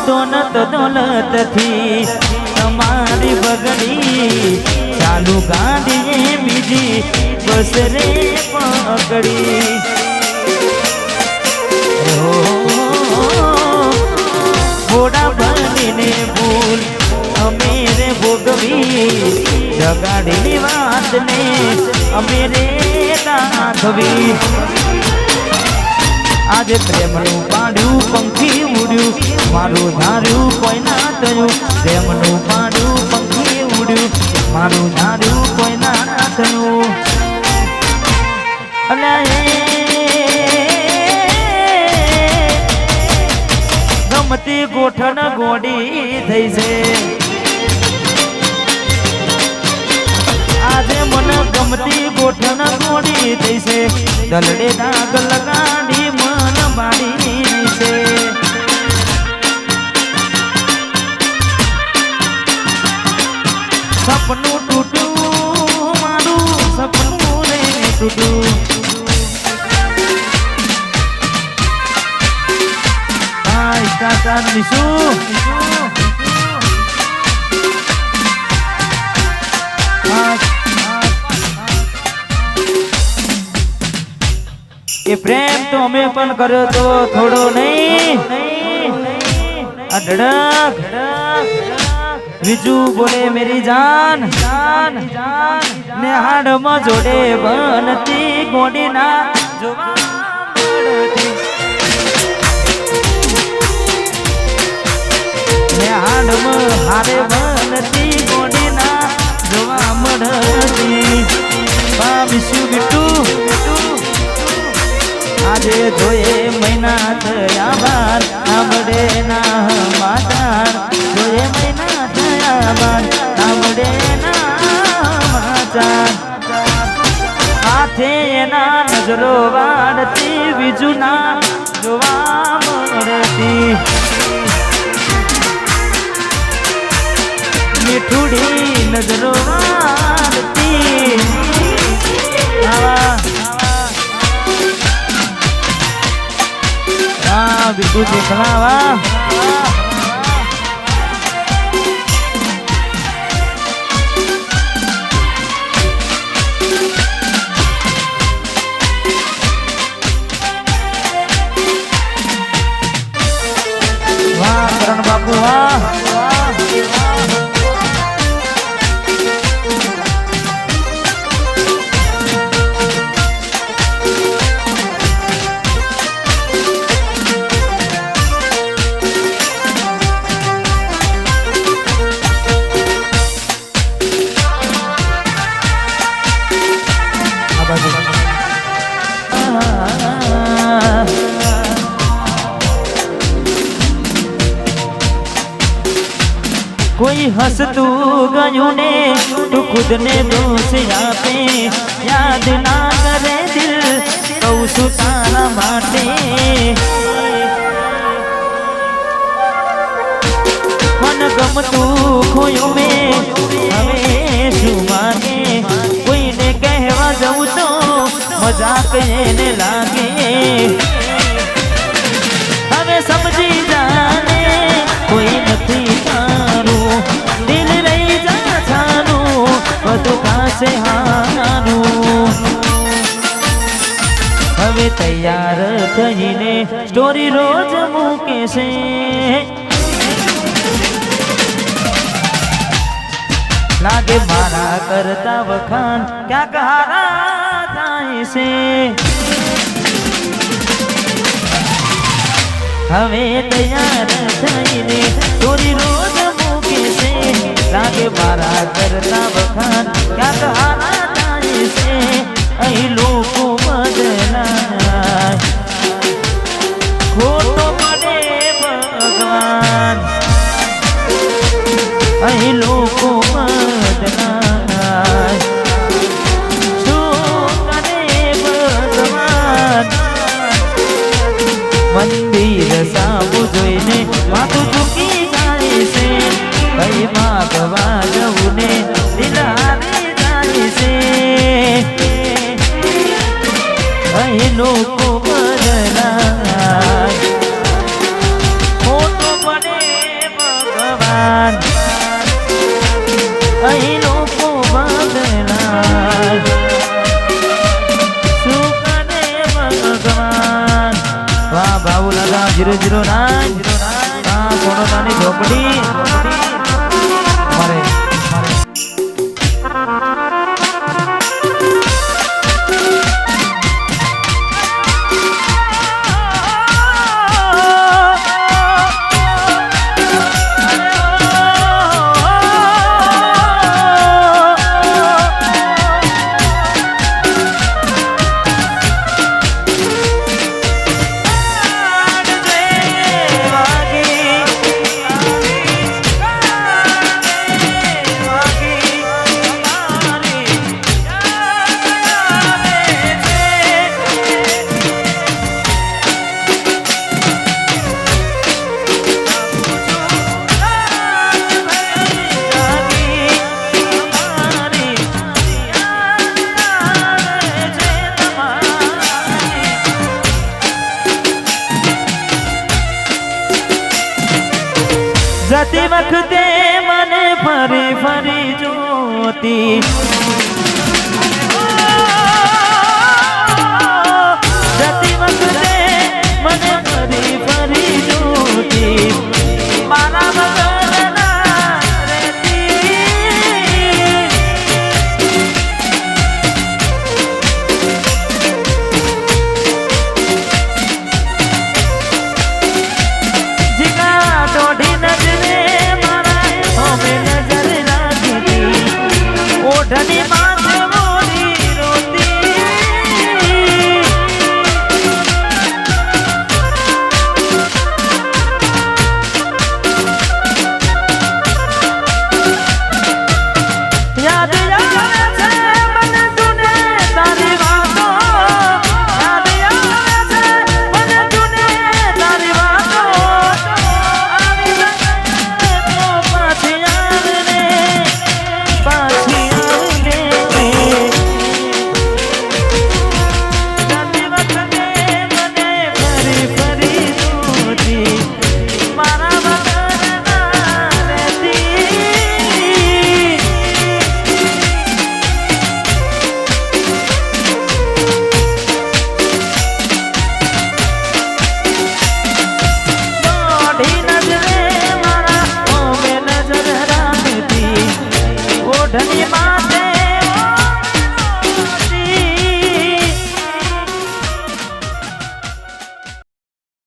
દોલત દોલત થી તમારી બગડી ચાલુ ગાડીએ બીજી બસ રે પકડી ઘોડા બનીને ભૂલ અમે રે ભોગવી જગાડીની વાતને અમે રે દાખવી આજે પ્રેમનું પાડ્યું પંખી ઉડ્યું મારું ધાર્યું કોઈ ના થયું પ્રેમનું પાડ્યું પંખી ઉડ્યું મારું ધાર્યું કોઈ ના થયું ગમતી ગોઠણ ગોડી થઈ છે આજે મને ગમતી ગોઠણ ગોડી થઈ છે દલડે દાગ લગાડી મન બાળી છે સપનું તૂટ્યું મારું સપનું રે તૂટ્યું કાકા નિશું એ પ્રેમ તો અમે પણ કર્યો તો થોડો નહીં અઢળક બીજું બોલે મેરી જાન ને હાડમાં જોડે બનતી ગોડીના જોવા ને હાડમાં હારે બનતી ગોડીના જોવા મળતી વિશું બીટું આજે જોયે મહિના થયા બાર આમડે ના માતાર જોયે મહિના થયા બાર આમડે ના માતાર હાથે એના નજરો વાળતી બીજું ના જોવા મળતી મીઠુડી નજરો વાળતી बिल्कुल देखना वाह वाह करण बापू वाह कोई हंसतू गयूं ने तू खुद ने दोष आपे याद ना करे दिल कहूं छू तारा माटे मन गमतू खोयूं में हवे शू मांगे कोई ने कहवा जाऊं तो मजाक ने लागे हवे समझी जाने कोई नहीं दिल रही जा छानू બધું કાશે હાનું હવે તૈયાર થઈને સ્ટોરી રોજ મૂકે છે લાગે મારા કરતા વખાણ ક્યાંક હારા થાય છે હવે તૈયાર થઈને સ્ટોરી રોજ લાગે મારા કરતા વખાણ ક્યાંક હારા થાય છે અહીં લોકો બદલાય ખોટો પડે ભગવાન અહીં લોકો બદલાય શું કરે ભગવાન મંદિર સામું જોઈને માથું ઝૂકી જાય છે કઈ માગવા જવું ને દિલ હારી જાય છે અહીં લોકો બદલાય ખોટું પડે ભગવાન અહીં લોકો બદલાય શું કરે ભગવાન વાહ બાબુલાલા 009 સોનોતાની ઝોપડી મારે જતી વખતે મને ફરી ફરી જોતી